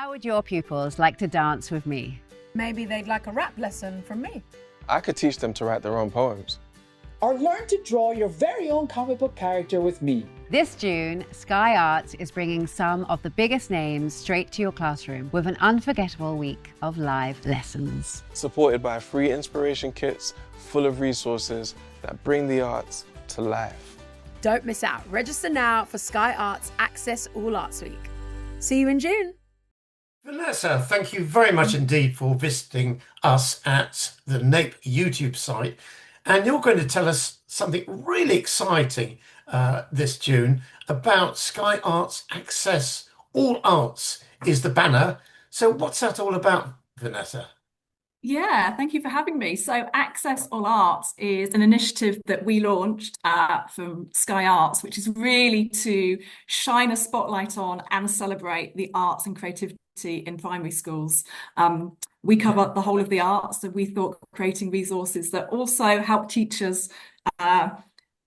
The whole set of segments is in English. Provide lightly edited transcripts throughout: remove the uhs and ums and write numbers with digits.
How would your pupils like to dance with me? Maybe they'd like a rap lesson from me. I could teach them to write their own poems. Or learn to draw your very own comic book character with me. This June, Sky Arts is bringing some of the biggest names straight to your classroom with an unforgettable week of live lessons. Supported by free inspiration kits full of resources that bring the arts to life. Don't miss out. Register now for Sky Arts Access All Arts Week. See you in June. Vanessa, thank you very much indeed for visiting us at the NAPE YouTube site. And you're going to tell us something really exciting this June about Sky Arts Access All Arts is the banner. So what's that all about, Vanessa? Yeah, thank you for having me. So Access All Arts is an initiative that we launched from Sky Arts, which is really to shine a spotlight on and celebrate the arts and creativity in primary schools. We cover the whole of the arts, so we thought creating resources that also help teachers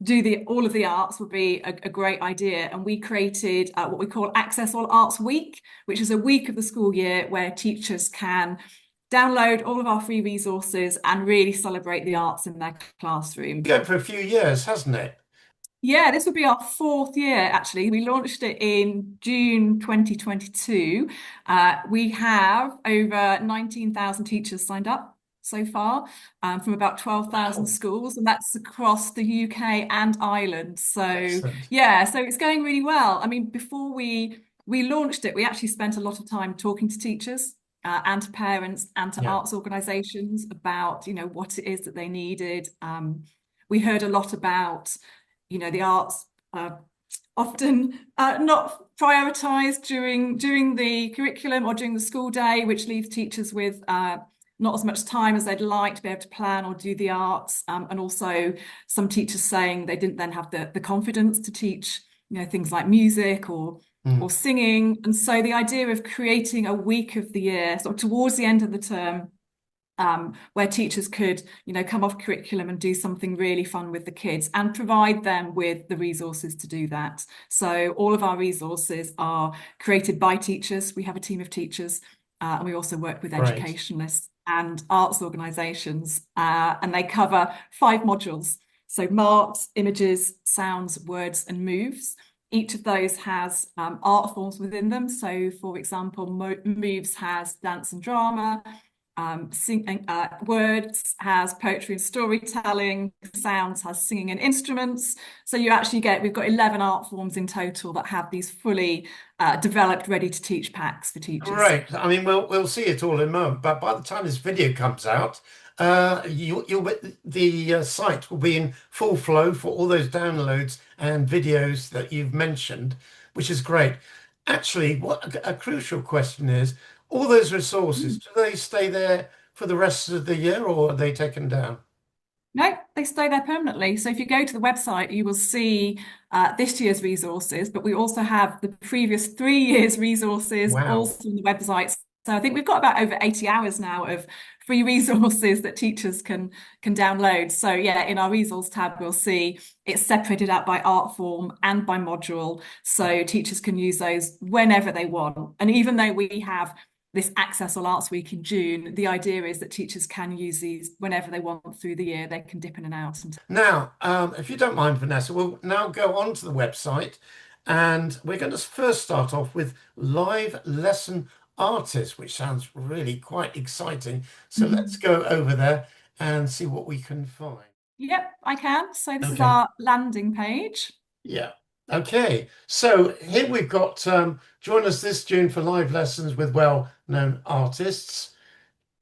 do all of the arts would be a great idea. And we created what we call Access All Arts Week, which is a week of the school year where teachers can download all of our free resources and really celebrate the arts in their classroom. Going for a few years, hasn't it? Yeah, this will be our fourth year, actually. We launched it in June 2022. We have over 19,000 teachers signed up so far from about 12,000 schools, and that's across the UK and Ireland. So Excellent. yeah, so it's going really well. I mean, before we launched it, we actually spent a lot of time talking to teachers and to parents and to arts organisations about, what it is that they needed. We heard a lot about, the arts often not prioritised during the curriculum or during the school day, which leaves teachers with not as much time as they'd like to be able to plan or do the arts. And also some teachers saying they didn't then have the confidence to teach, things like music or singing. And so the idea of creating a week of the year, sort of towards the end of the term, where teachers could, come off curriculum and do something really fun with the kids and provide them with the resources to do that. So all of our resources are created by teachers. We have a team of teachers, and we also work with educationalists and arts organisations, and they cover 5 modules. So marks, images, sounds, words, and moves. Each of those has art forms within them. So, for example, moves has dance and drama. Words has poetry and storytelling. Sounds has singing and instruments. So you actually we've got 11 art forms in total that have these fully developed, ready to teach packs for teachers. Right. I mean, we'll see it all in a moment. But by the time this video comes out, the site will be in full flow for all those downloads and videos that you've mentioned, which is great. Actually, what a crucial question is, all those resources, do they stay there for the rest of the year or are they taken down? No, they stay there permanently. So if you go to the website, you will see this year's resources, but we also have the previous 3 years' resources also on the website. So I think we've got about over 80 hours now of free resources that teachers can download. So yeah, in our resource tab, we'll see it's separated out by art form and by module. So teachers can use those whenever they want. And even though we have this Access All Arts Week in June, the idea is that teachers can use these whenever they want through the year. They can dip in and out. Now, if you don't mind, Vanessa, we'll now go on to the website, and we're going to first start off with live lesson artists, which sounds really quite exciting. So let's go over there and see what we can find. Yep, I can. So this is our landing page. Yeah. Okay, so here we've got join us this June for live lessons with well-known artists.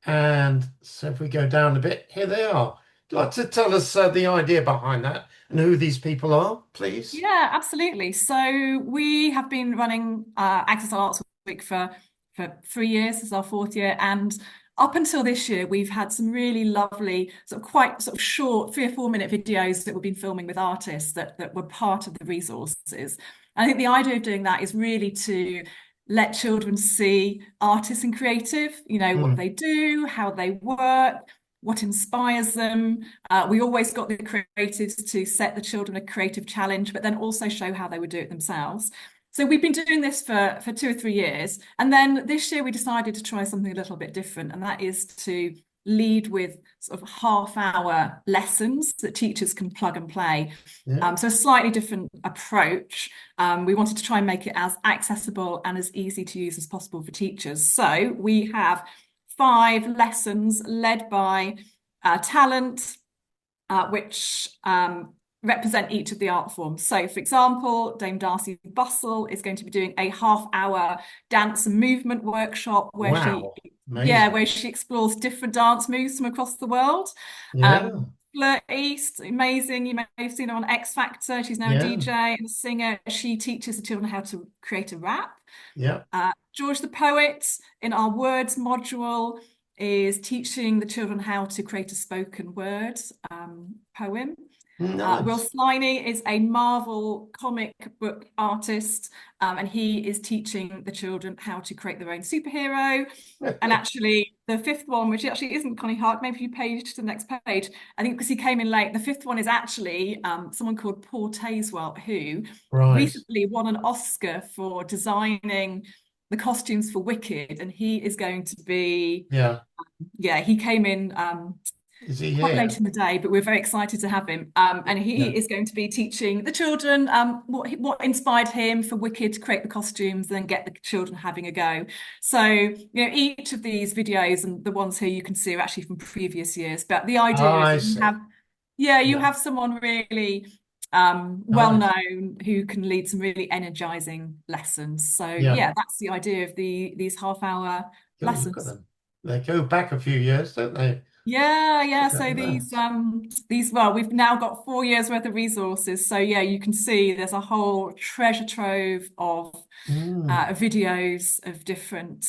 And so if we go down a bit, here they are. Would you like to tell us the idea behind that and who these people are, please? Yeah, absolutely. So we have been running Access All Arts Week for 3 years. This is our 4th year, and up until this year, we've had some really lovely, quite short 3 or 4 minute videos that we've been filming with artists that were part of the resources. I think the idea of doing that is really to let children see artists and creative, what they do, how they work, what inspires them. We always got the creatives to set the children a creative challenge, but then also show how they would do it themselves. So we've been doing this for 2 or 3 years. And then this year we decided to try something a little bit different. And that is to lead with sort of half-hour lessons that teachers can plug and play. Yeah. So a slightly different approach. We wanted to try and make it as accessible and as easy to use as possible for teachers. So we have 5 lessons led by talent, which represent each of the art forms. So, for example, Dame Darcy Bustle is going to be doing a half-hour dance and movement workshop where Wow. where she explores different dance moves from across the world. Yeah. Fleur East, amazing. You may have seen her on X Factor. She's now a DJ and a singer. She teaches the children how to create a rap. Yeah. George the Poet in our words module is teaching the children how to create a spoken word poem. Nice. Will Sliney is a Marvel comic book artist, and he is teaching the children how to create their own superhero. And actually, the 5th one, which actually isn't Connie Hart, maybe if you page to the next page, I think because he came in late, the 5th one is actually someone called Paul Tazewell, who recently won an Oscar for designing the costumes for Wicked, and he is going to be, he came in quite late in the day, but we're very excited to have him. And he is going to be teaching the children what inspired him for Wicked to create the costumes, then get the children having a go. So, you know, each of these videos, and the ones here you can see are actually from previous years, but the idea is that you have someone really well-known who can lead some really energizing lessons. So that's the idea of these half-hour lessons. Look at them. They go back a few years, don't they? Yeah. So these well, we've now got 4 years worth of resources. So yeah, you can see there's a whole treasure trove of videos of different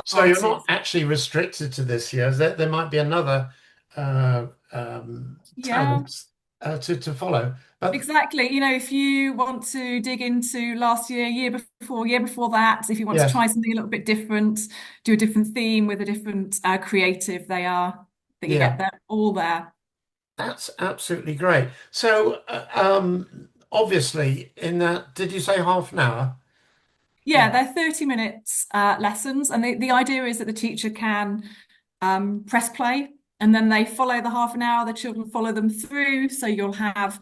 so you're not actually restricted to this year. There might be another talents to follow. But exactly, you know, if you want to dig into last year, year before that, if you want to try something a little bit different, do a different theme with a different creative, you get that all there. That's absolutely great. So obviously in that, did you say half an hour? Yeah, they're 30 minutes lessons, and the idea is that the teacher can press play, and then they follow the half an hour, the children follow them through. So you'll have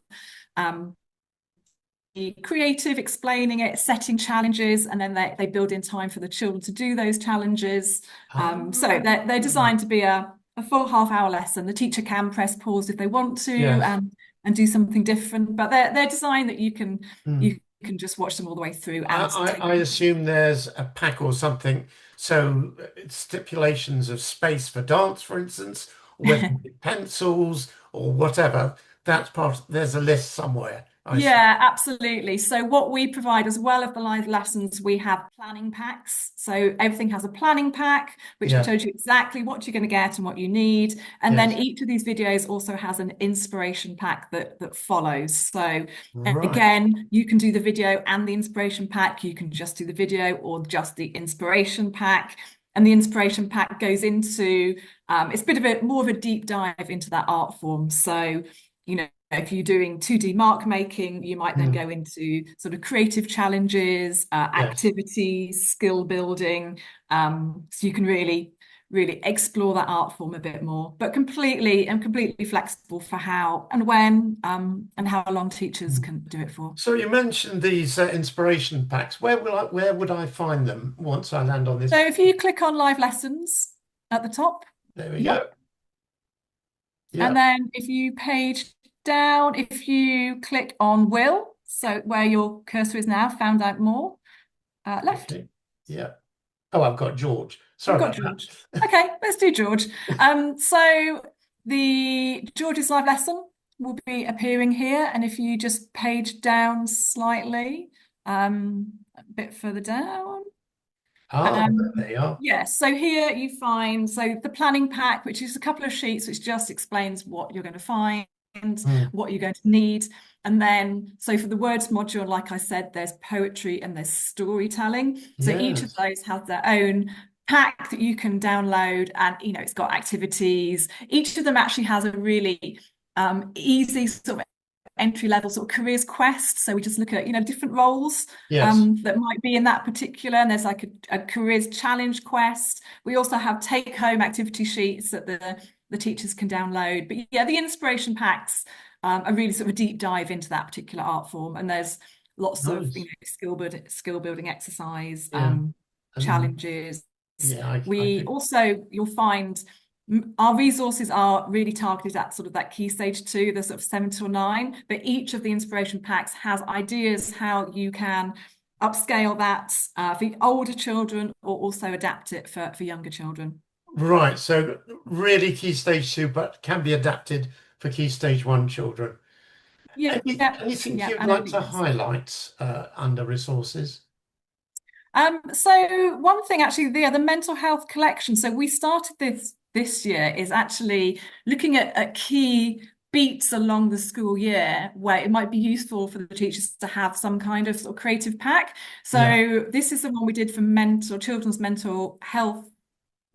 the creative explaining it, setting challenges, and then they build in time for the children to do those challenges. So they're designed to be a full half-hour lesson. The teacher can press pause if they want to and do something different, but they're designed that you can just watch them all the way through. And I assume there's a pack or something. So stipulations of space for dance, for instance, with pencils or whatever. That's there's a list somewhere. Yeah, absolutely. So what we provide, as well as the live lessons, we have planning packs. So everything has a planning pack, which tells you exactly what you're going to get and what you need. And then each of these videos also has an inspiration pack that follows. So again, you can do the video and the inspiration pack. You can just do the video or just the inspiration pack. And the inspiration pack goes into, it's a bit of more of a deep dive into that art form. So, you know, if you're doing 2D mark making, you might then go into sort of creative challenges, activities, skill building. So you can really explore that art form a bit more, but completely flexible for how and when and how long teachers can do it for. So you mentioned these inspiration packs. Where would I find them once I land on this? So if you click on live lessons at the top, there we go. And then if you page down, if you click on Will, so where your cursor is now, found out more, left. Okay. Yeah. Oh, I've got George. Sorry about George. Okay, let's do George. So the George's live lesson will be appearing here, and if you just page down slightly, a bit further down. There they are. Yes, so here you find the planning pack, which is a couple of sheets which just explains what you're going to find, what you're going to need. And then, so for the words module, like I said, there's poetry and there's storytelling. So each of those has their own pack that you can download, and you know, it's got activities. Each of them actually has a really easy sort of entry-level sort of careers quest. So we just look at, different roles Yes. that might be in that particular, and there's like a careers challenge quest. We also have take-home activity sheets that the teachers can download. But yeah, the inspiration packs are really sort of a deep dive into that particular art form, and there's lots of Nice. skill building exercise Yeah. challenges. Yeah, You'll find our resources are really targeted at sort of that key stage 2, the sort of 7 to 9, but each of the inspiration packs has ideas how you can upscale that for older children, or also adapt it for younger children. Right. So really key stage 2, but can be adapted for key stage 1 children. Yeah, Anything yeah, you'd and like to everything. highlight under resources? So one thing actually, the mental health collection. So we started this year is actually looking at key beats along the school year where it might be useful for the teachers to have some kind of sort of creative pack. So this is the one we did for children's mental health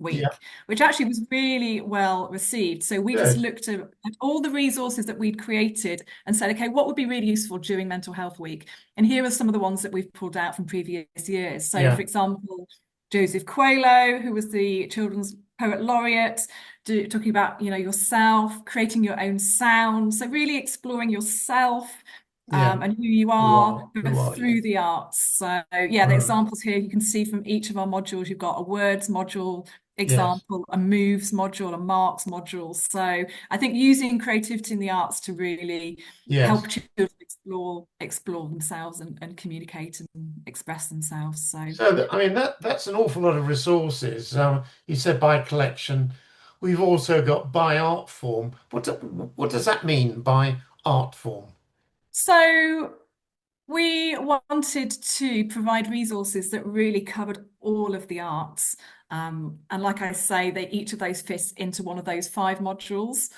week, which actually was really well received. So we just looked at all the resources that we'd created and said, okay, what would be really useful during Mental Health Week? And here are some of the ones that we've pulled out from previous years. So for example, Joseph Coelho, who was the Children's Poet Laureate, talking about, yourself, creating your own sound. So really exploring yourself and who you are, through the arts. So the examples here you can see from each of our modules. You've got a words module example, a moves module, a marks module. So I think using creativity in the arts to really help children explore themselves and communicate and express themselves. So I mean that's an awful lot of resources. You said by collection. We've also got by art form. What does that mean by art form? So we wanted to provide resources that really covered all of the arts. And like I say, each of those fits into one of those 5 modules.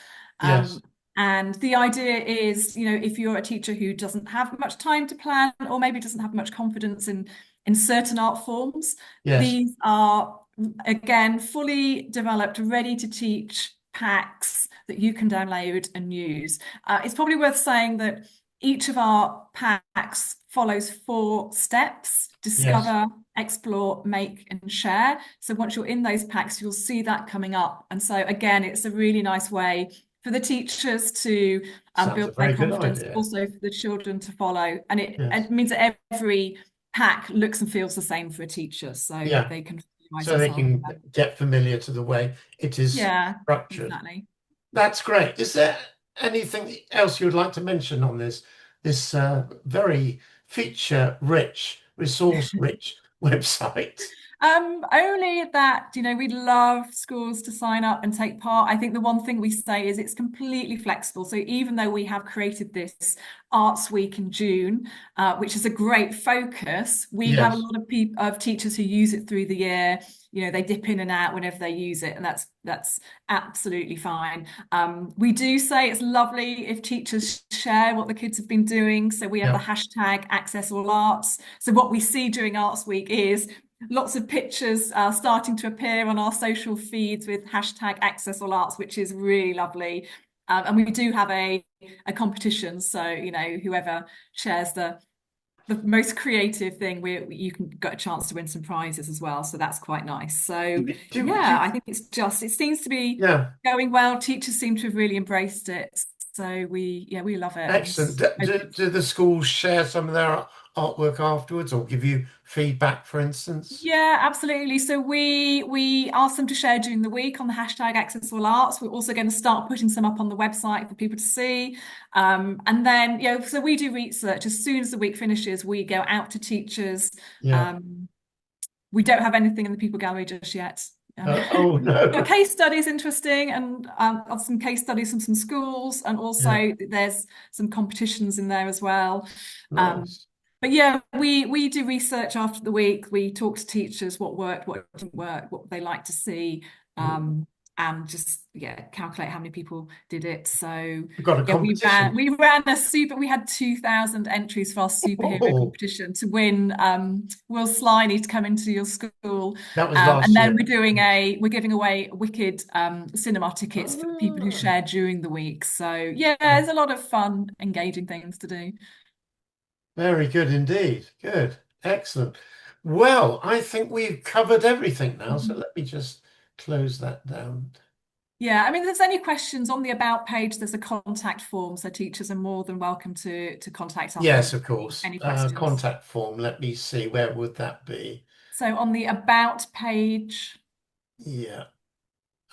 And the idea is, if you're a teacher who doesn't have much time to plan, or maybe doesn't have much confidence in certain art forms, these are, again, fully developed, ready to teach packs that you can download and use. It's probably worth saying that each of our packs follows 4 steps: discover, explore, make, and share. So once you're in those packs, you'll see that coming up. And so again, it's a really nice way for the teachers to build their confidence, also for the children to follow. And it means that every pack looks and feels the same for a teacher, so they can get familiar to the way it is structured. Exactly. That's great. Is there anything else you would like to mention on this very feature-rich, resource-rich website? Only that, we'd love schools to sign up and take part. I think the one thing we say is it's completely flexible. So even though we have created this Arts Week in June, which is a great focus, we have a lot of teachers who use it through the year. They dip in and out whenever they use it, and that's absolutely fine. We do say it's lovely if teachers share what the kids have been doing. So we have the hashtag Access All Arts. So what we see during Arts Week is lots of pictures starting to appear on our social feeds with hashtag Access All Arts, which is really lovely. And we do have a competition. So, whoever shares the most creative thing, you can get a chance to win some prizes as well. So that's quite nice. So I think it seems to be going well. Teachers seem to have really embraced it. So we love it. Excellent. Do the schools share some of their artwork afterwards, or give you feedback, for instance? Yeah, absolutely. So we ask them to share during the week on the hashtag Access All Arts. We're also going to start putting some up on the website for people to see. And then, so we do research. As soon as the week finishes, we go out to teachers. We don't have anything in the People Gallery just yet. Oh no! But case studies interesting, and some case studies from some schools, and also there's some competitions in there as well. Nice. But we do research after the week. We talk to teachers what worked, what didn't work, what they like to see, and and just calculate how many people did it. So We've got a competition. we ran we had 2,000 entries for our superhero competition to win Will Sliney to come into your school. That was last and then year. we're giving away Wicked cinema tickets for people who share during the week. So yeah, there's a lot of fun, engaging things to do. Very good indeed. Good. Excellent. Well, I think we've covered everything now, so let me just close that down. Yeah, I mean, if there's any questions on the About page, there's a contact form, so teachers are more than welcome to contact us. Yes, of course. Any questions? Contact form. Let me see. Where would that be? So on the About page. Yeah.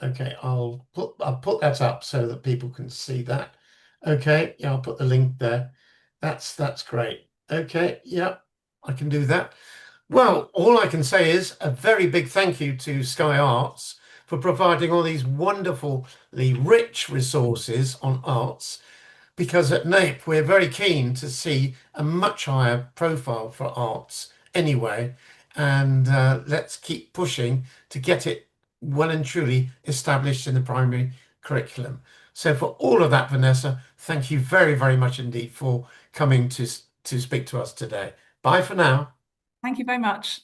Okay, I'll put that up so that people can see that. Okay, yeah, I'll put the link there. That's great. Okay, yeah, I can do that. Well, all I can say is a very big thank you to Sky Arts for providing all these wonderfully rich resources on arts, because at NAPE we're very keen to see a much higher profile for arts anyway, and let's keep pushing to get it well and truly established in the primary curriculum. So for all of that, Vanessa, thank you very, very much indeed for coming to speak to us today. Bye for now. Thank you very much.